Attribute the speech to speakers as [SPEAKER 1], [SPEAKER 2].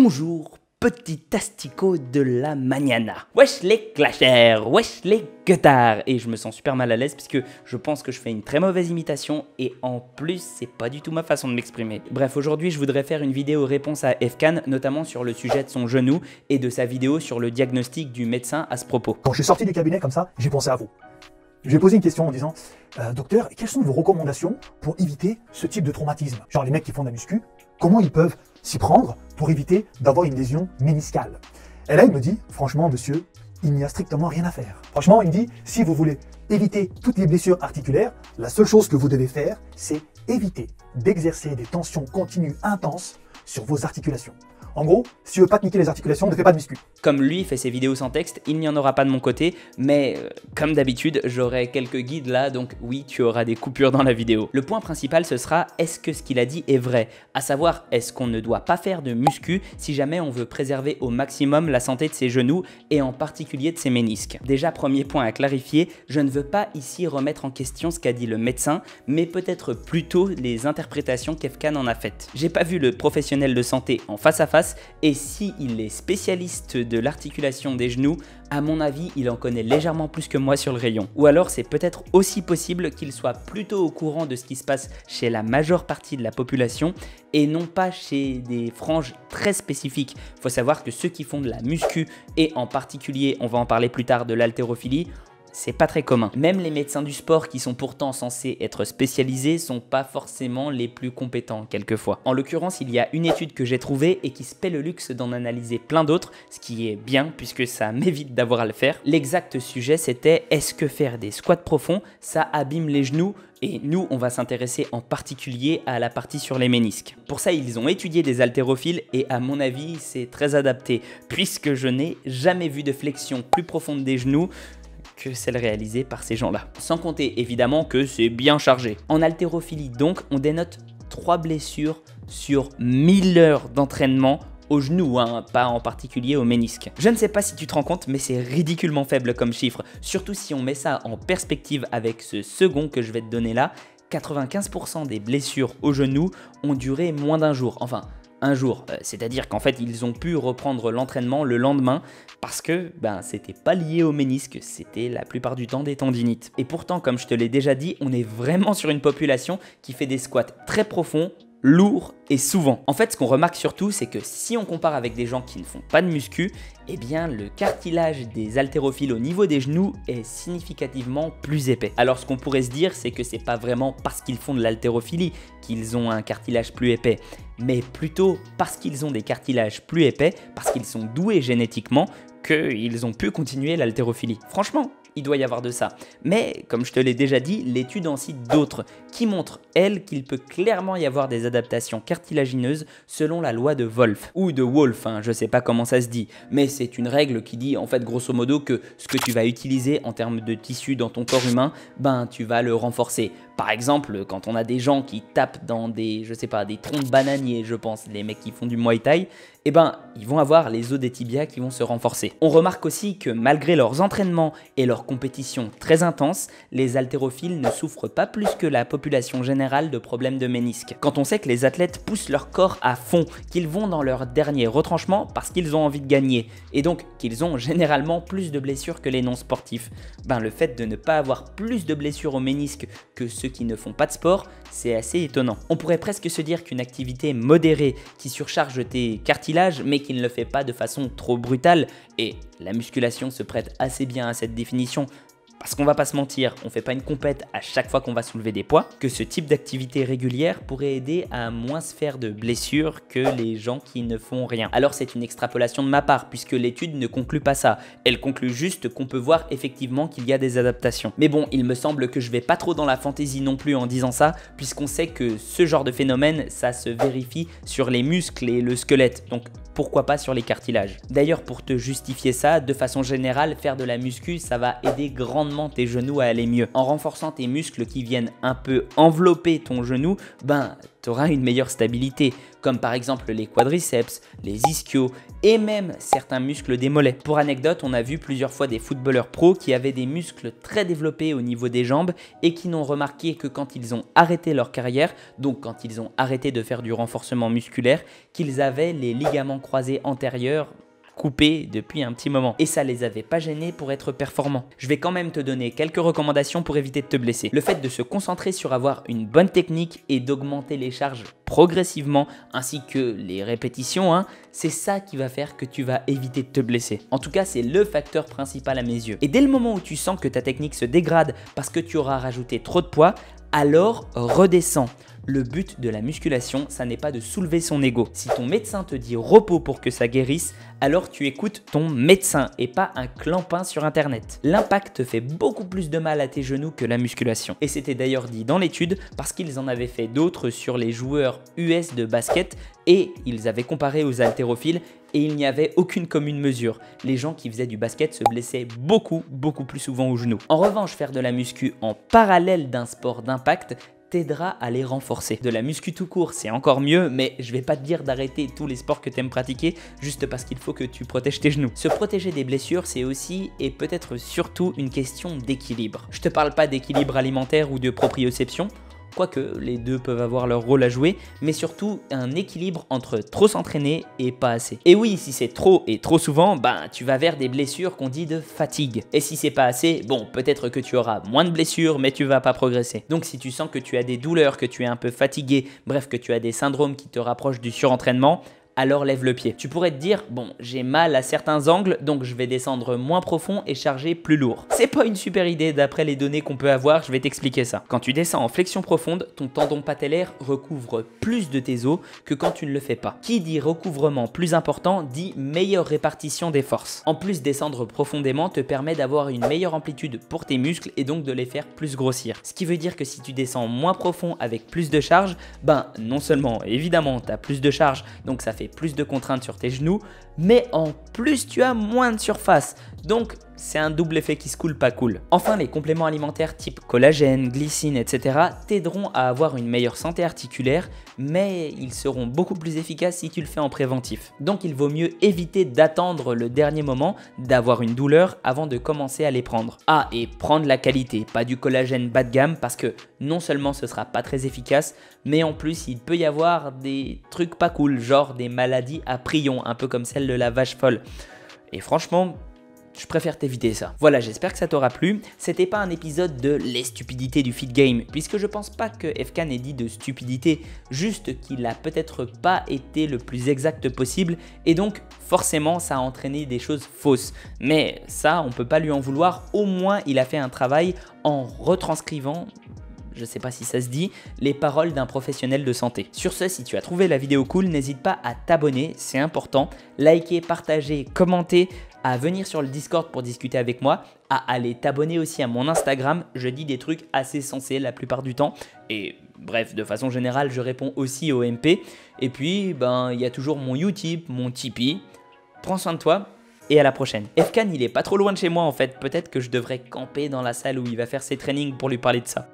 [SPEAKER 1] Bonjour, petit asticot de la mañana. Wesh les clashers, wesh les gueutards. Et je me sens super mal à l'aise puisque je pense que je fais une très mauvaise imitation et en plus c'est pas du tout ma façon de m'exprimer. Bref, aujourd'hui je voudrais faire une vidéo réponse à Efkan, notamment sur le sujet de son genou et de sa vidéo sur le diagnostic du médecin à ce propos.
[SPEAKER 2] Quand je suis sorti du cabinet comme ça, j'ai pensé à vous. Je lui ai posé une question en disant docteur, quelles sont vos recommandations pour éviter ce type de traumatisme? Genre les mecs qui font de la muscu, comment ils peuvent s'y prendre pour éviter d'avoir une lésion méniscale? Et là il me dit, franchement monsieur, il n'y a strictement rien à faire. Franchement il me dit, si vous voulez éviter toutes les blessures articulaires, la seule chose que vous devez faire, c'est éviter d'exercer des tensions continues intenses sur vos articulations. En gros, si tu veux pas te niquer les articulations, ne fais pas de muscu.
[SPEAKER 1] Comme lui fait ses vidéos sans texte, il n'y en aura pas de mon côté, mais comme d'habitude, j'aurai quelques guides là, donc oui, tu auras des coupures dans la vidéo. Le point principal, ce sera est-ce que ce qu'il a dit est vrai? À savoir, est-ce qu'on ne doit pas faire de muscu si jamais on veut préserver au maximum la santé de ses genoux et en particulier de ses ménisques? Déjà, premier point à clarifier, je ne veux pas ici remettre en question ce qu'a dit le médecin, mais peut-être plutôt les interprétations qu'Efkan en a faites. J'ai pas vu le professionnel de santé en face à face, et si il est spécialiste de l'articulation des genoux, à mon avis, il en connaît légèrement plus que moi sur le rayon. Ou alors c'est peut-être aussi possible qu'il soit plutôt au courant de ce qui se passe chez la majeure partie de la population et non pas chez des franges très spécifiques. Faut savoir que ceux qui font de la muscu et en particulier, on va en parler plus tard, de l'haltérophilie, c'est pas très commun. Même les médecins du sport qui sont pourtant censés être spécialisés sont pas forcément les plus compétents quelquefois. En l'occurrence, il y a une étude que j'ai trouvée et qui se paie le luxe d'en analyser plein d'autres, ce qui est bien puisque ça m'évite d'avoir à le faire. L'exact sujet c'était est-ce que faire des squats profonds, ça abîme les genoux? Et nous, on va s'intéresser en particulier à la partie sur les ménisques. Pour ça, ils ont étudié des haltérophiles et à mon avis, c'est très adapté puisque je n'ai jamais vu de flexion plus profonde des genoux que celle réalisée par ces gens-là. Sans compter évidemment que c'est bien chargé. En haltérophilie donc, on dénote 3 blessures sur 1000 heures d'entraînement aux genoux, hein, pas en particulier aux ménisques. Je ne sais pas si tu te rends compte, mais c'est ridiculement faible comme chiffre, surtout si on met ça en perspective avec ce second que je vais te donner là. 95% des blessures aux genoux ont duré moins d'un jour, enfin un jour, c'est-à-dire qu'en fait ils ont pu reprendre l'entraînement le lendemain parce que c'était pas lié au ménisque, c'était la plupart du temps des tendinites. Et pourtant, comme je te l'ai déjà dit, on est vraiment sur une population qui fait des squats très profonds, lourds et souvent. En fait, ce qu'on remarque surtout, c'est que si on compare avec des gens qui ne font pas de muscu, eh bien le cartilage des haltérophiles au niveau des genoux est significativement plus épais. Alors ce qu'on pourrait se dire, c'est que c'est pas vraiment parce qu'ils font de l'haltérophilie qu'ils ont un cartilage plus épais, mais plutôt parce qu'ils ont des cartilages plus épais, parce qu'ils sont doués génétiquement, qu'ils ont pu continuer l'haltérophilie. Franchement, il doit y avoir de ça. Mais, comme je te l'ai déjà dit, l'étude en cite d'autres qui montrent, elle, qu'il peut clairement y avoir des adaptations cartilagineuses selon la loi de Wolff. Ou de Wolff, hein, je sais pas comment ça se dit. Mais c'est une règle qui dit, en fait, grosso modo, que ce que tu vas utiliser en termes de tissu dans ton corps humain, tu vas le renforcer. Par exemple, quand on a des gens qui tapent dans des, je sais pas, des troncs de bananiers, je pense, les mecs qui font du Muay Thai, ils vont avoir les os des tibias qui vont se renforcer. On remarque aussi que malgré leurs entraînements et leurs compétitions très intenses, les haltérophiles ne souffrent pas plus que la population générale de problèmes de ménisques. Quand on sait que les athlètes poussent leur corps à fond, qu'ils vont dans leur dernier retranchement parce qu'ils ont envie de gagner, et donc qu'ils ont généralement plus de blessures que les non-sportifs, le fait de ne pas avoir plus de blessures aux ménisques que ceux qui ne font pas de sport, c'est assez étonnant. On pourrait presque se dire qu'une activité modérée qui surcharge tes cartilages mais qui ne le fait pas de façon trop brutale, et la musculation se prête assez bien à cette définition, parce qu'on va pas se mentir, on fait pas une compète à chaque fois qu'on va soulever des poids, que ce type d'activité régulière pourrait aider à moins se faire de blessures que les gens qui ne font rien. Alors c'est une extrapolation de ma part, puisque l'étude ne conclut pas ça. Elle conclut juste qu'on peut voir effectivement qu'il y a des adaptations. Mais bon, il me semble que je vais pas trop dans la fantaisie non plus en disant ça, puisqu'on sait que ce genre de phénomène, ça se vérifie sur les muscles et le squelette. Donc pourquoi pas sur les cartilages. D'ailleurs, pour te justifier ça, de façon générale, faire de la muscu, ça va aider grandement tes genoux à aller mieux. En renforçant tes muscles qui viennent un peu envelopper ton genou, tu auras une meilleure stabilité, comme par exemple les quadriceps, les ischios et même certains muscles des mollets. Pour anecdote, on a vu plusieurs fois des footballeurs pros qui avaient des muscles très développés au niveau des jambes et qui n'ont remarqué que quand ils ont arrêté leur carrière, donc quand ils ont arrêté de faire du renforcement musculaire, qu'ils avaient les ligaments croisés antérieurs coupés depuis un petit moment. Et ça les avait pas gênés pour être performants. Je vais quand même te donner quelques recommandations pour éviter de te blesser. Le fait de se concentrer sur avoir une bonne technique et d'augmenter les charges progressivement ainsi que les répétitions, c'est ça qui va faire que tu vas éviter de te blesser. En tout cas, c'est le facteur principal à mes yeux. Et dès le moment où tu sens que ta technique se dégrade parce que tu auras rajouté trop de poids, alors redescends. Le but de la musculation, ça n'est pas de soulever son ego. Si ton médecin te dit repos pour que ça guérisse, alors tu écoutes ton médecin et pas un clampin sur internet. L'impact fait beaucoup plus de mal à tes genoux que la musculation. Et c'était d'ailleurs dit dans l'étude parce qu'ils en avaient fait d'autres sur les joueurs US de basket et ils avaient comparé aux haltérophiles et il n'y avait aucune commune mesure. Les gens qui faisaient du basket se blessaient beaucoup plus souvent aux genoux. En revanche, faire de la muscu en parallèle d'un sport d'impact t'aidera à les renforcer. De la muscu tout court, c'est encore mieux, mais je vais pas te dire d'arrêter tous les sports que tu aimes pratiquer juste parce qu'il faut que tu protèges tes genoux. Se protéger des blessures, c'est aussi et peut-être surtout une question d'équilibre. Je te parle pas d'équilibre alimentaire ou de proprioception, quoique les deux peuvent avoir leur rôle à jouer, mais surtout un équilibre entre trop s'entraîner et pas assez. Et oui, si c'est trop et trop souvent, tu vas vers des blessures qu'on dit de fatigue. Et si c'est pas assez, bon, peut-être que tu auras moins de blessures, mais tu vas pas progresser. Donc si tu sens que tu as des douleurs, que tu es un peu fatigué, bref, que tu as des syndromes qui te rapprochent du surentraînement, alors lève le pied. Tu pourrais te dire, bon, j'ai mal à certains angles, donc je vais descendre moins profond et charger plus lourd. C'est pas une super idée d'après les données qu'on peut avoir, je vais t'expliquer ça. Quand tu descends en flexion profonde, ton tendon patellaire recouvre plus de tes os que quand tu ne le fais pas. Qui dit recouvrement plus important dit meilleure répartition des forces. En plus, descendre profondément te permet d'avoir une meilleure amplitude pour tes muscles et donc de les faire plus grossir. Ce qui veut dire que si tu descends moins profond avec plus de charge, non seulement évidemment tu as plus de charge, donc ça fait plus de contraintes sur tes genoux, mais en plus tu as moins de surface. Donc c'est un double effet qui se coule pas cool. Enfin, les compléments alimentaires type collagène, glycine, etc. t'aideront à avoir une meilleure santé articulaire, mais ils seront beaucoup plus efficaces si tu le fais en préventif. Donc il vaut mieux éviter d'attendre le dernier moment d'avoir une douleur avant de commencer à les prendre. Ah, et prendre la qualité, pas du collagène bas de gamme parce que non seulement ce sera pas très efficace, mais en plus il peut y avoir des trucs pas cool, genre des maladies à prions, un peu comme celle de la vache folle. Et franchement, je préfère t'éviter ça. Voilà, j'espère que ça t'aura plu. C'était pas un épisode de les stupidités du fit game, puisque je pense pas que FK n'ait dit de stupidité, juste qu'il a peut-être pas été le plus exact possible, et donc forcément ça a entraîné des choses fausses. Mais ça, on peut pas lui en vouloir, au moins il a fait un travail en retranscrivant, je sais pas si ça se dit, les paroles d'un professionnel de santé. Sur ce, si tu as trouvé la vidéo cool, n'hésite pas à t'abonner, c'est important, liker, partager, commenter, à venir sur le Discord pour discuter avec moi, à aller t'abonner aussi à mon Instagram, je dis des trucs assez sensés la plupart du temps, et bref, de façon générale, je réponds aussi aux MP, et puis, il y a toujours mon Utip, mon Tipeee, prends soin de toi, et à la prochaine. FK, il est pas trop loin de chez moi en fait, peut-être que je devrais camper dans la salle où il va faire ses trainings pour lui parler de ça.